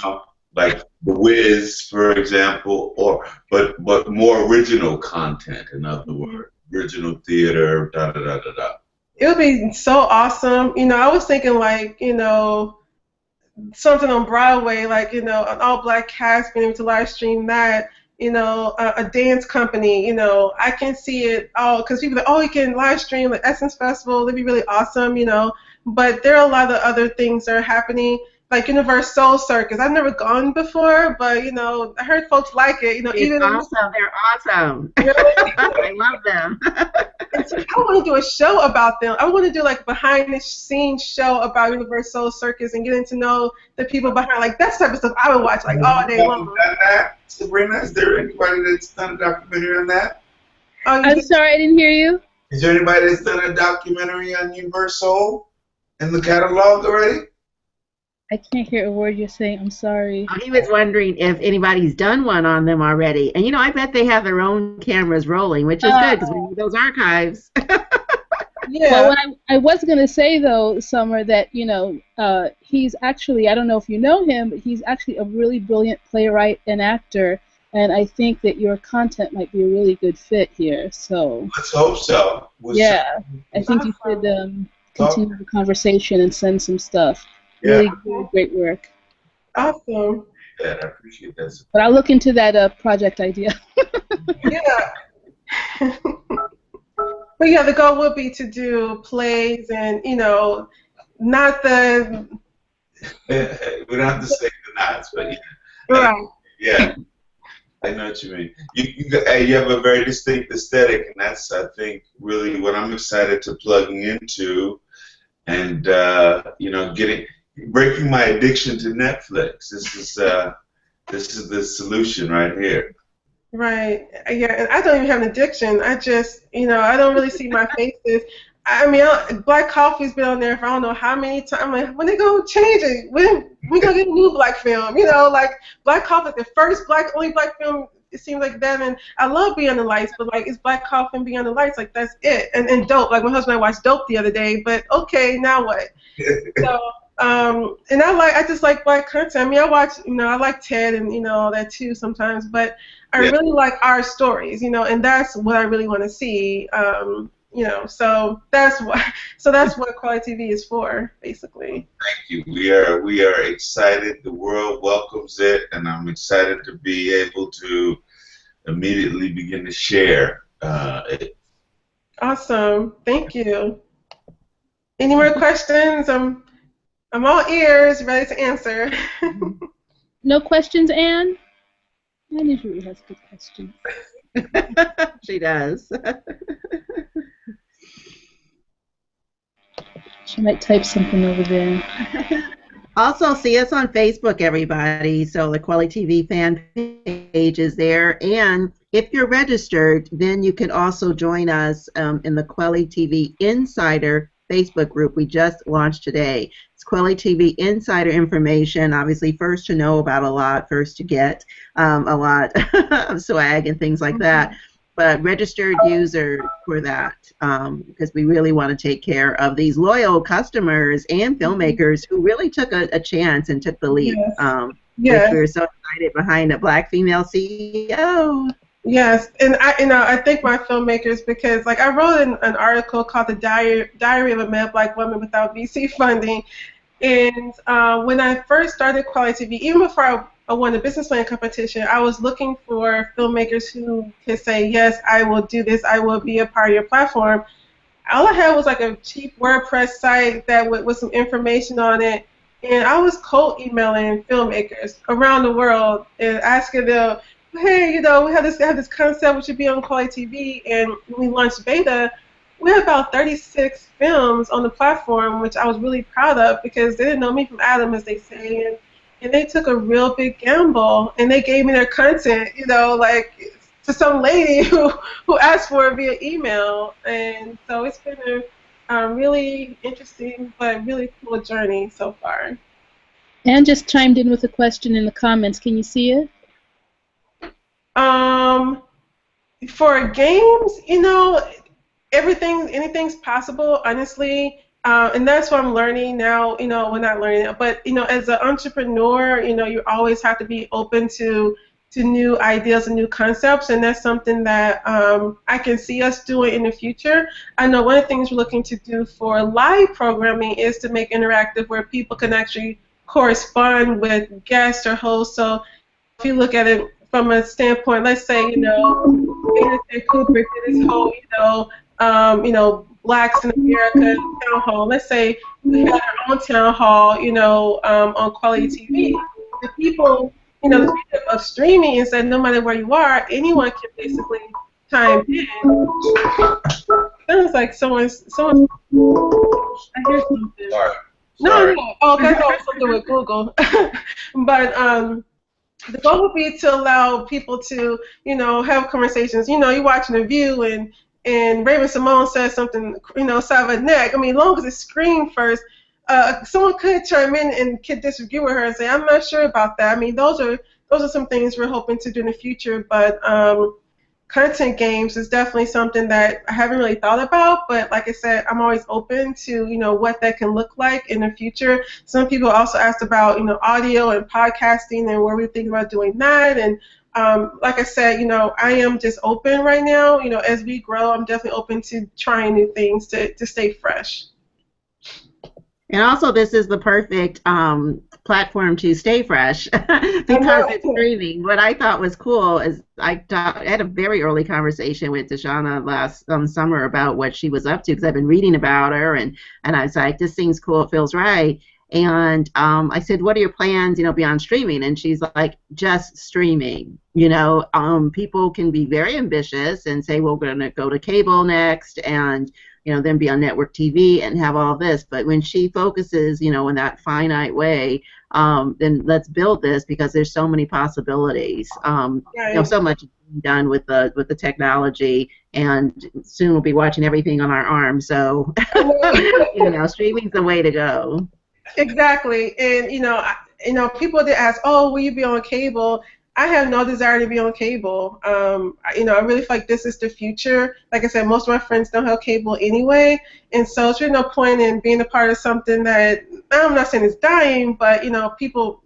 Like The Wiz, for example, but more original content, in other words, original theater, da da da da da. It would be so awesome. I was thinking like, something on Broadway, like, an all-black cast being able to live stream that. A dance company, I can see it all, because people are like, oh, you can live stream the Essence Festival, it'd be really awesome, but there are a lot of other things that are happening, like Universal Circus. I've never gone before, but, I heard folks like it, It's even awesome. They're awesome. Really? I love them. And so I want to do a show about them. I want to do like behind the scenes show about Universal Circus and getting to know the people behind. Like that's the type of stuff I would watch like all day long. Done that, Sabrina? Is there anybody that's done a documentary on that? Oh, I'm sorry, I didn't hear you. Is there anybody that's done a documentary on Universal in the catalog already? I can't hear a word you're saying. I'm sorry. He was wondering if anybody's done one on them already. And, I bet they have their own cameras rolling, which is good because we need those archives. Yeah. Well, what I was going to say, though, Summer, that, he's actually, I don't know if you know him, but he's actually a really brilliant playwright and actor. And I think that your content might be a really good fit here. So let's hope so. I think you should continue the conversation and send some stuff. Yeah. Really great work. Awesome. Yeah, I appreciate that. But I'll look into that project idea. Yeah. But yeah, the goal will be to do plays and, not the... We don't have to say the knots, but yeah. Right. Yeah. I know what you mean. You have a very distinct aesthetic, and that's, I think, really what I'm excited to plugging into and, breaking my addiction to Netflix. This is the solution right here. Right. Yeah, and I don't even have an addiction. I just, I don't really see my faces. I mean, Black Coffee's been on there for I don't know how many times. I'm like, when they gonna change it? When we gonna get a new black film? Like Black Coffee, the first only black film. It seems like that, and I love Beyond the Lights, but like it's Black Coffee and Beyond the Lights, like that's it. And Dope, like my husband and I watched Dope the other day, but okay, now what? So. And I just like black content. I mean, I watch, I like Ted and, all that too sometimes, but I really like our stories, and that's what I really want to see, so that's what kweliTV is for, basically. Thank you. We are excited. The world welcomes it, and I'm excited to be able to immediately begin to share it. Awesome. Thank you. Any more questions? I'm all ears, ready to answer. No questions, Anne? Anne usually has good questions. She does. She might type something over there. Also, see us on Facebook, everybody. So the kweliTV fan page is there. And if you're registered, then you can also join us in the kweliTV Insider Facebook group we just launched today. It's kweliTV Insider information, obviously first to know about a lot, first to get a lot of swag and things like that. But registered user for that, because we really want to take care of these loyal customers and filmmakers who really took a chance and took the leap. Yes. Which Yes. we're so excited behind a Black female CEO. Yes, and I thank my filmmakers because like I wrote an article called "The Diary of a Mad Black Woman Without VC Funding," and when I first started kweliTV, even before I won the business plan competition, I was looking for filmmakers who could say, yes, I will do this, I will be a part of your platform. All I had was like a cheap WordPress site that with some information on it, and I was cold emailing filmmakers around the world and asking them, hey, we have this concept which should be on kweliTV, and when we launched beta, we had about 36 films on the platform, which I was really proud of because they didn't know me from Adam, as they say, and they took a real big gamble, and they gave me their content, like to some lady who asked for it via email, and so it's been a really interesting but really cool journey so far. Anne just chimed in with a question in the comments. Can you see it? For games, anything's possible, honestly. And that's what I'm learning now. We're not learning it, but as an entrepreneur, you always have to be open to new ideas and new concepts, and that's something that I can see us doing in the future. I know one of the things we're looking to do for live programming is to make interactive where people can actually correspond with guests or hosts. So if you look at it from a standpoint, let's say, Anderson Cooper did this whole, Blacks in America town hall. Let's say we had our own town hall, on kweliTV. The people, the beauty of streaming is that no matter where you are, anyone can basically chime in. Sounds like someone's. I hear something. Sorry. No. Oh, that's all something with Google. But the goal would be to allow people to, have conversations. You're watching The View and Raven Simone says something, side of her neck. I mean, as long as it's screened first, someone could chime in and could disagree with her and say, I'm not sure about that. I mean, those are some things we're hoping to do in the future. But content games is definitely something that I haven't really thought about, but like I said, I'm always open to, what that can look like in the future. Some people also asked about, audio and podcasting and where we think about doing that. And like I said, I am just open right now. As we grow, I'm definitely open to trying new things to stay fresh. And also, this is the perfect platform to stay fresh because it's streaming. What I thought was cool is I had a very early conversation with Deshauna last summer about what she was up to because I've been reading about her, and I was like, this seems cool, it feels right. And I said, what are your plans, beyond streaming? And she's like, just streaming. People can be very ambitious and say, well, we're going to go to cable next and then be on network TV and have all this. But when she focuses, in that finite way, then let's build this because there's so many possibilities. So much done with the technology, and soon we'll be watching everything on our arms. So, streaming's the way to go. Exactly, and people did ask, "Oh, will you be on cable?" I have no desire to be on cable. I really feel like this is the future. Like I said, most of my friends don't have cable anyway, and so it's really no point in being a part of something that I'm not saying it's dying, but a lot of people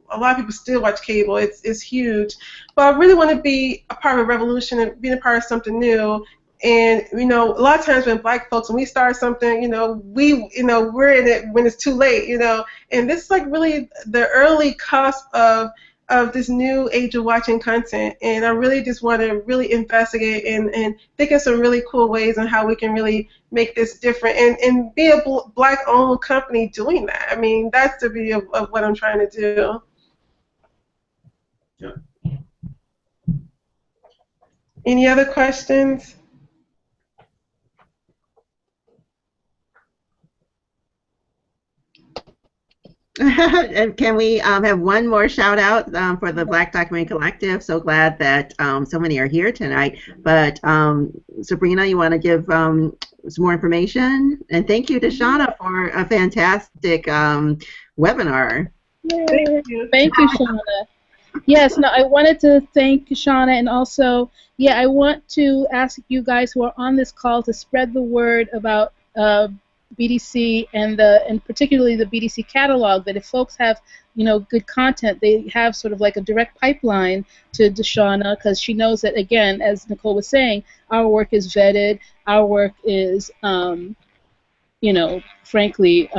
still watch cable. It's huge, but I really want to be a part of a revolution and being a part of something new. And a lot of times when Black folks, when we start something, we're in it when it's too late, And this is like really the early cusp of this new age of watching content, and I really just want to really investigate and think of some really cool ways on how we can really make this different and be a Black-owned company doing that. I mean, that's the beauty of what I'm trying to do. Yeah. Any other questions? And can we have one more shout out for the Black Documentary Collective? So glad that so many are here tonight. But Sabrina, you want to give some more information? And thank you to Shauna for a fantastic webinar. Thank you, Shauna. Yes, no, I wanted to thank Shauna, and also, yeah, I want to ask you guys who are on this call to spread the word about BDC and particularly the BDC catalog. That if folks have good content, they have sort of like a direct pipeline to Shauna, because she knows that, again, as Nicole was saying, our work is vetted, our work is frankly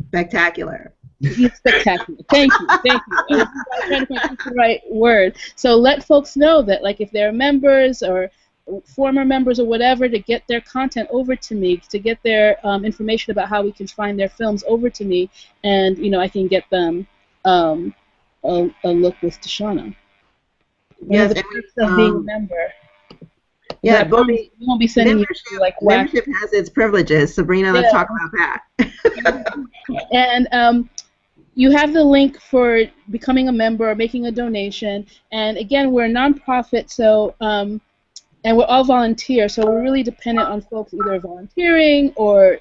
Spectacular. spectacular. Thank you. I was trying to find the right word. So let folks know that, like, if they're members or former members or whatever, to get their content over to me, to get their information about how we can find their films over to me, and I can get them a look with Shauna. Yes, the perks of being a member. Yeah, we won't be sending you like membership has its privileges. Sabrina, let's talk about that. And you have the link for becoming a member or making a donation. And again, we're a nonprofit, so and we're all volunteer, so we're really dependent on folks either volunteering or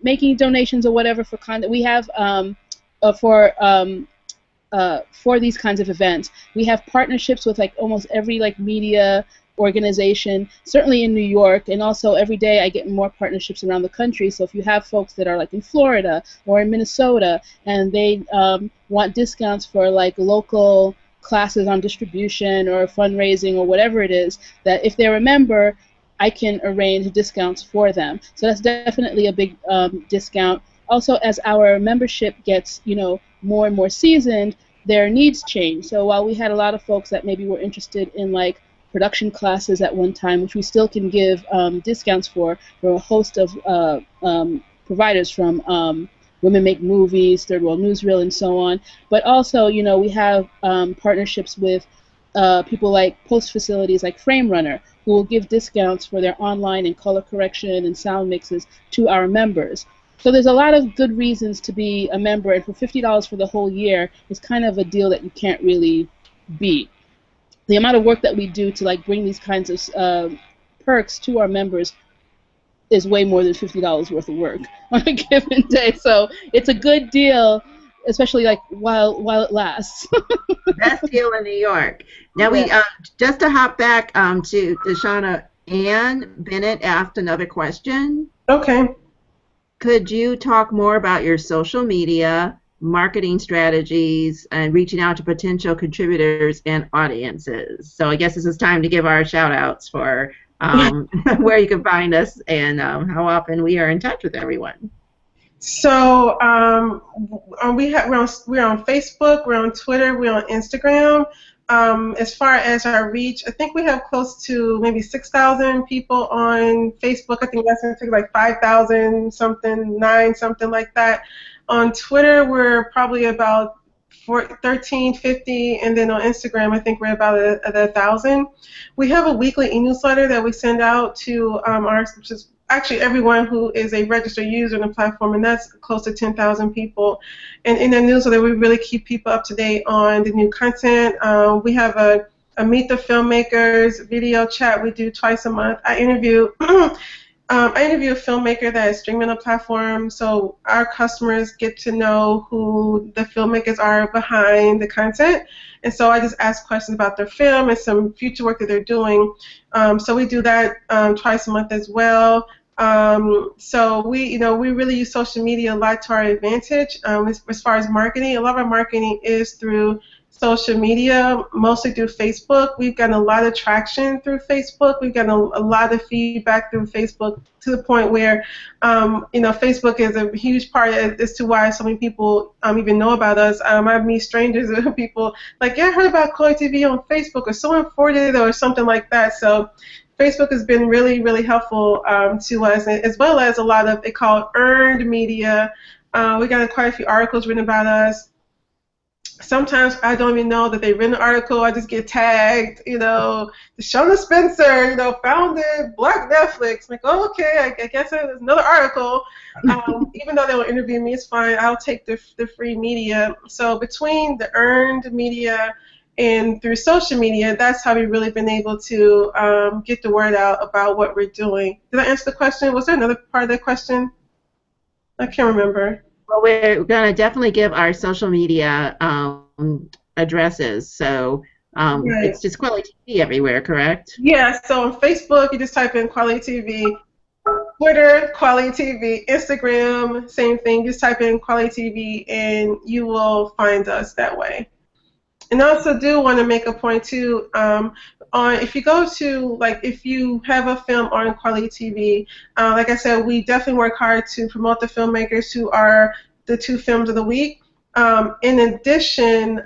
making donations or whatever for content. We have for these kinds of events, we have partnerships with like almost every media organization, certainly in New York, and also every day I get more partnerships around the country. So if you have folks that are like in Florida or in Minnesota and they want discounts for like local classes on distribution or fundraising or whatever it is, that if they're a member, I can arrange discounts for them. So that's definitely a big discount. Also, as our membership gets more and more seasoned, their needs change. So while we had a lot of folks that maybe were interested in like production classes at one time, which we still can give discounts for a host of providers, from Women Make Movies, Third World Newsreel, and so on. But also, we have partnerships with people like post facilities like Frame Runner, who will give discounts for their online and color correction and sound mixes to our members. So there's a lot of good reasons to be a member, and for $50 for the whole year is kind of a deal that you can't really beat. The amount of work that we do to like bring these kinds of perks to our members is way more than $50 worth of work on a given day. So it's a good deal, especially like while it lasts. Best deal in New York. Now we just to hop back to Shauna, Ann Bennett asked another question. Okay. Could you talk more about your social media, marketing strategies, and reaching out to potential contributors and audiences? So I guess this is time to give our shout outs for where you can find us and how often we are in touch with everyone. So we're on Facebook, we're on Twitter, we're on Instagram. As far as our reach, I think we have close to maybe 6,000 people on Facebook. I think that's like 5,000 something, 9 something like that. On Twitter, we're probably about 1350, and then on Instagram, I think we're about 1,000. We have a weekly e-newsletter that we send out to actually everyone who is a registered user on the platform, and that's close to 10,000 people. And in the newsletter, we really keep people up to date on the new content. We have a Meet the Filmmakers video chat we do twice a month. I interview a filmmaker that is streaming on the platform, so our customers get to know who the filmmakers are behind the content. And so I just ask questions about their film and some future work that they're doing. So we do that twice a month as well. So we really use social media a lot to our advantage. As far as marketing, a lot of our marketing is through social media, mostly through Facebook. We've gotten a lot of traction through Facebook. We've gotten a lot of feedback through Facebook, to the point where, Facebook is a huge part as to why so many people even know about us. I meet strangers and people like, yeah, I heard about kweliTV on Facebook, or someone forwarded it, or something like that. So Facebook has been really, really helpful to us, as well as a lot of, they call earned media. We got quite a few articles written about us. sometimes I don't even know that they've written an article. I just get tagged, Shauna Spencer, founded Black Netflix. I'm like, oh, okay, I guess there's another article. Even though they will interview me, it's fine. I'll take the free media. So between the earned media and through social media, that's how we've really been able to get the word out about what we're doing. Did I answer the question? Was there another part of that question? I can't remember. Well, we're going to definitely give our social media addresses. So Right. it's just kweliTV everywhere, correct? Yeah, so on Facebook, you just type in kweliTV. Twitter, kweliTV. Instagram, same thing. Just type in kweliTV and you will find us that way. And I also do want to make a point too. If you go to, like, if you have a film on kweliTV, like I said, we definitely work hard to promote the filmmakers who are the 2 films of the week. In addition,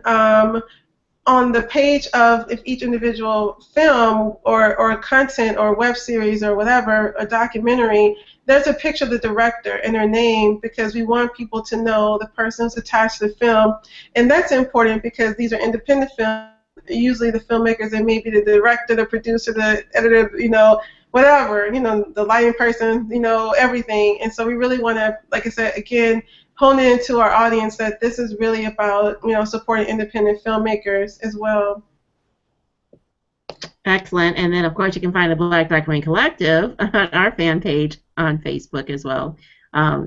on the page of each individual film or content or web series or whatever, a documentary, there's a picture of the director and their name because we want people to know the person who's attached to the film. And that's important because these are independent films. Usually the filmmakers, they may be the director, the producer, the editor, whatever, the lighting person, everything. And so we really want to, like I said, again, hone into our audience that this is really about, supporting independent filmmakers as well. Excellent. And then, of course, you can find the Black Documentary Collective on our fan page on Facebook as well,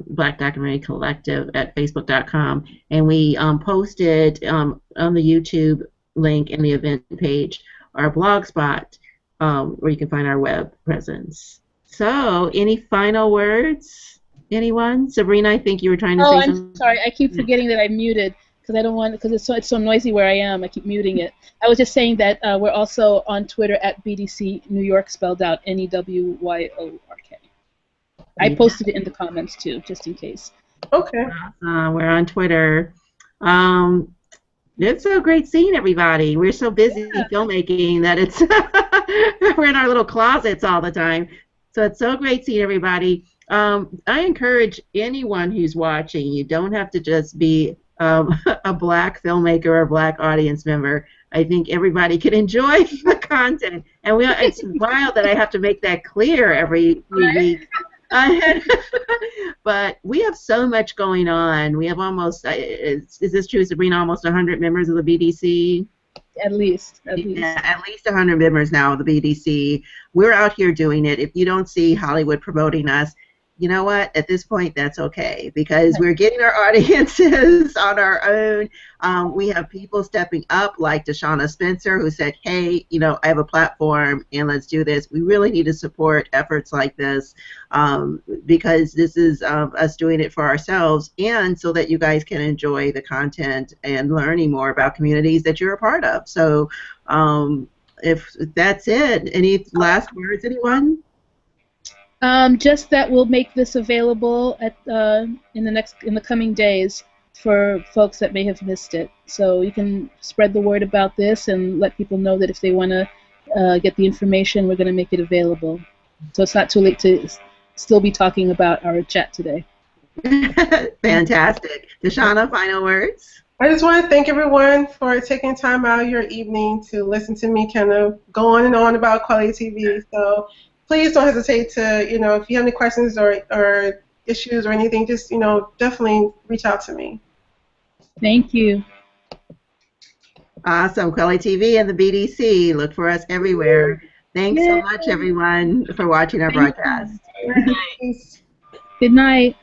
Black Documentary Collective at facebook.com. And we posted on the YouTube link in the event page our blog spot where you can find our web presence. So, any final words? Anyone? Sabrina, I think you were trying to say something. I'm sorry. I keep forgetting that I'm muted because I don't want, because it's so noisy where I am. I keep muting it. I was just saying that we're also on Twitter at BDC New York, spelled out NEWYORK. I posted it in the comments too, just in case. Okay. We're on Twitter. It's so great seeing everybody. We're so busy filmmaking that it's we're in our little closets all the time. So it's so great seeing everybody. I encourage anyone who's watching, you don't have to just be a Black filmmaker or a Black audience member. I think everybody can enjoy the content. And it's wild that I have to make that clear every week. But we have so much going on. We have almost, is this true, Sabrina, almost 100 members of the BDC? At least. Yeah, at least 100 members now of the BDC. We're out here doing it. If you don't see Hollywood promoting us, you know what? At this point, that's okay because we're getting our audiences on our own. We have people stepping up like Shauna Spencer who said, hey, I have a platform and let's do this. We really need to support efforts like this because this is us doing it for ourselves and so that you guys can enjoy the content and learning more about communities that you're a part of. So if that's it, any last words, anyone? Just that we'll make this available at in the coming days for folks that may have missed it. So you can spread the word about this and let people know that if they want to get the information, we're going to make it available. So it's not too late to still be talking about our chat today. Fantastic. Deshauna, final words? I just want to thank everyone for taking time out of your evening to listen to me kind of go on and on about kweliTV. So please don't hesitate to, if you have any questions or issues or anything, just, definitely reach out to me. Thank you. Awesome. kweliTV and the BDC. Look for us everywhere. Thanks so much, everyone, for watching our broadcast. Good night.